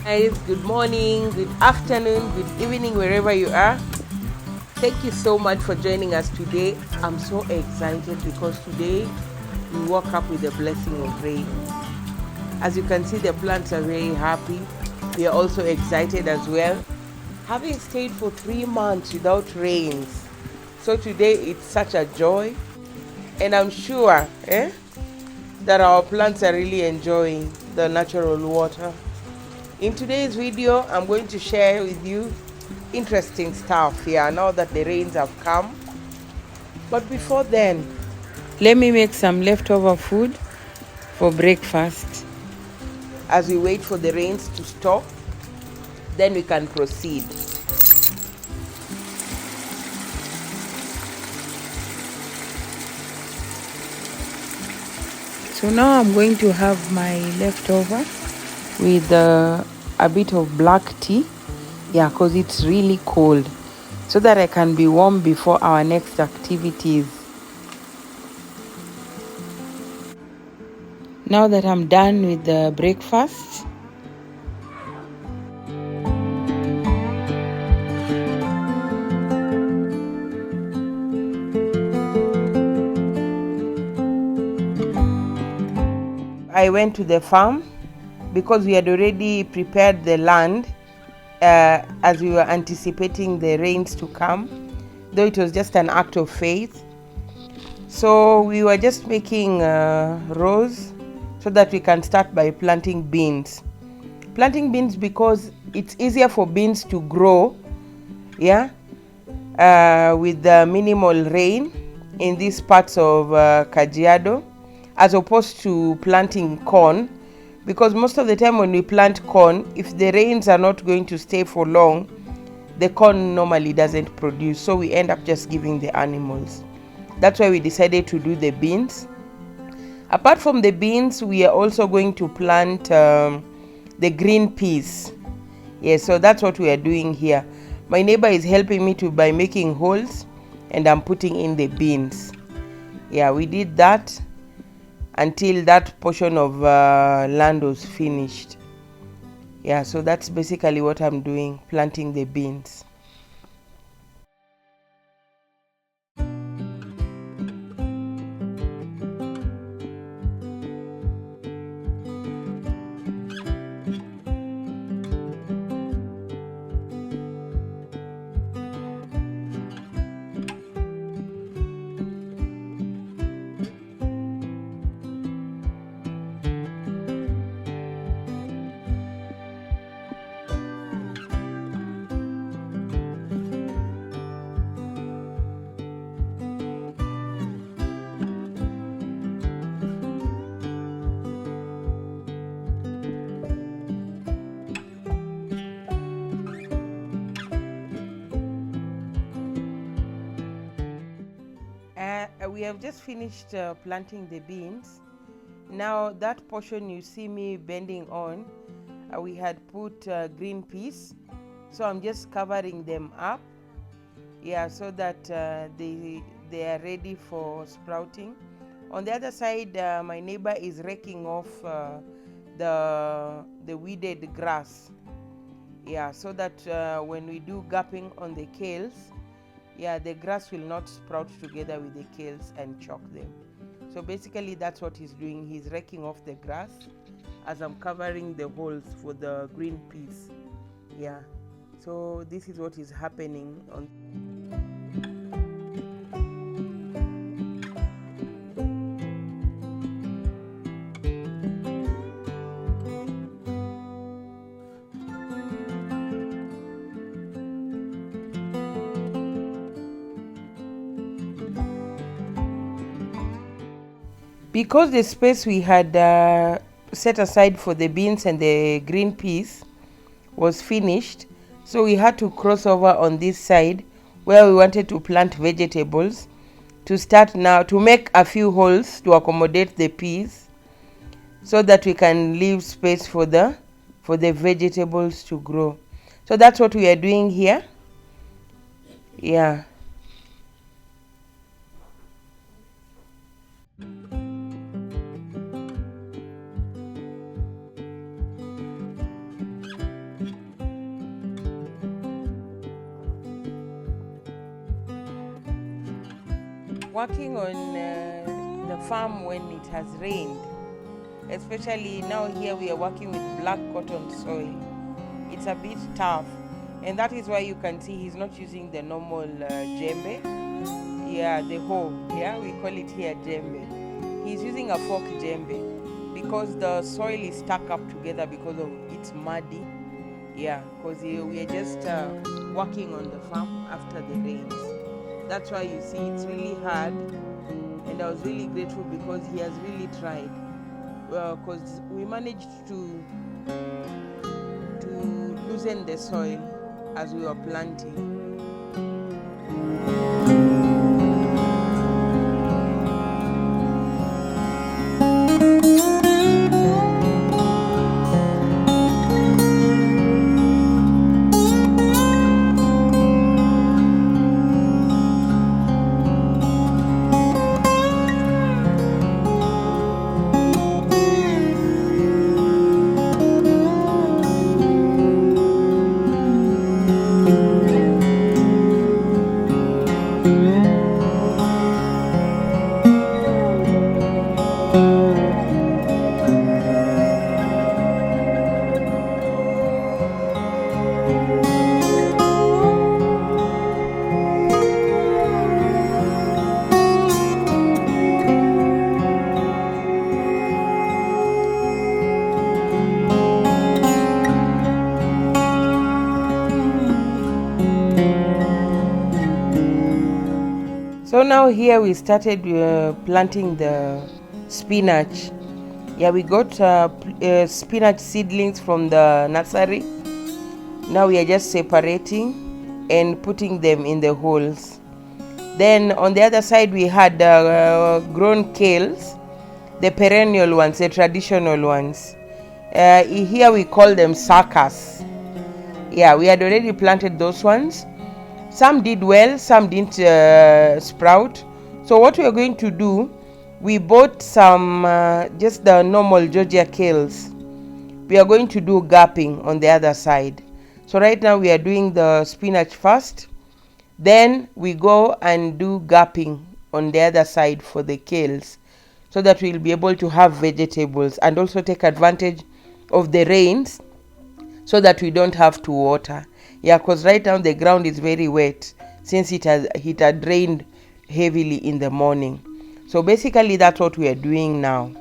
Guys, good morning, good afternoon, good evening, wherever you are. Thank you so much for joining us today. I'm so excited because today we woke up with the blessing of rain. As you can see, the plants are very happy. We are also excited as well, having stayed for 3 months without rains. So today it's such a joy, and I'm sure that our plants are really enjoying the natural water. In today's video, I'm going to share with you interesting stuff here now that the rains have come. But before then, let me make some leftover food for breakfast. As we wait for the rains to stop, then we can proceed. So now I'm going to have my leftover with a bit of black tea. Yeah, because it's really cold, so that I can be warm before our next activities. Now that I'm done with the breakfast, I went to the farm because we had already prepared the land as we were anticipating the rains to come, though it was just an act of faith. So we were just making rows so that we can start by planting beans. Planting beans because it's easier for beans to grow, with the minimal rain in these parts of Kajiado, as opposed to planting corn, because most of the time when we plant corn, if the rains are not going to stay for long, the corn normally doesn't produce, so we end up just giving the animals. That's why we decided to do the beans. Apart from the beans, we are also going to plant the green peas. Yes, so that's what we are doing here. My neighbor is helping me by making holes, and I'm putting in the beans. Yeah, we did that until that portion of land was finished. Yeah, so that's basically what I'm doing, planting the beans. We have just finished planting the beans. Now that portion you see me bending on, we had put green peas, so I'm just covering them up, so that they are ready for sprouting. On the other side, my neighbor is raking off the weeded grass, so that when we do gapping on the kales, the grass will not sprout together with the kales and choke them. So basically that's what he's doing. He's raking off the grass as I'm covering the holes for the green peas. So this is what is happening on. Because the space we had set aside for the beans and the green peas was finished, so we had to cross over on this side where we wanted to plant vegetables, to start now to make a few holes to accommodate the peas, so that we can leave space for the vegetables to grow. So that's what we are doing here. Working on the farm when it has rained, especially now here we are working with black cotton soil, it's a bit tough, and that is why you can see he's not using the normal djembe. Yeah, the hoe. Yeah, we call it here djembe. He's using a fork djembe because the soil is stuck up together because of it's muddy. Yeah, because we are just working on the farm after the rains. That's why you see it's really hard, and I was really grateful because he has really tried. Because we managed to loosen the soil as we were planting. So now here we started planting the spinach. Yeah, we got spinach seedlings from the nursery. Now we are just separating and putting them in the holes. Then on the other side we had grown kales, the perennial ones, the traditional ones. Here we call them suckers. Yeah, we had already planted those ones. Some did well, some didn't sprout. So what we are going to do, we bought some just the normal Georgia kales. We are going to do gapping on the other side. So right now we are doing the spinach first. Then we go and do gapping on the other side for the kales, so that we'll be able to have vegetables and also take advantage of the rains so that we don't have to water. Yeah, because right now the ground is very wet since it had rained heavily in the morning. So basically that's what we are doing now.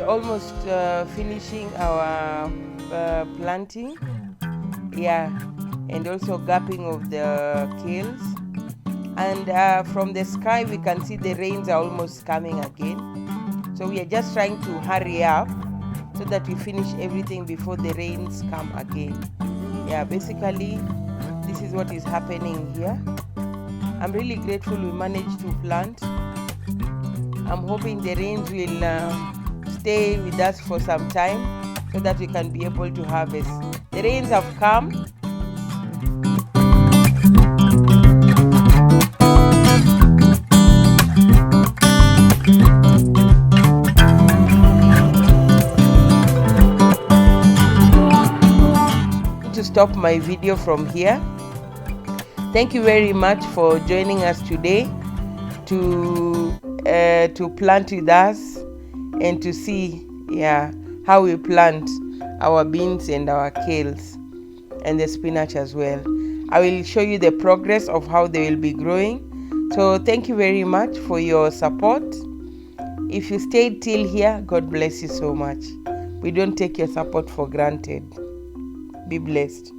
almost finishing our planting, and also gapping of the kales. And from the sky we can see the rains are almost coming again, so we are just trying to hurry up so that we finish everything before the rains come again. Basically this is what is happening here. I'm really grateful we managed to plant. I'm hoping the rains will stay with us for some time so that we can be able to harvest. The rains have come. To stop my video from here. Thank you very much for joining us today to plant with us and to see how we plant our beans and our kales and the spinach as well. I will show you the progress of how they will be growing. So thank you very much for your support. If you stayed till here, God bless you so much. We don't take your support for granted. Be blessed.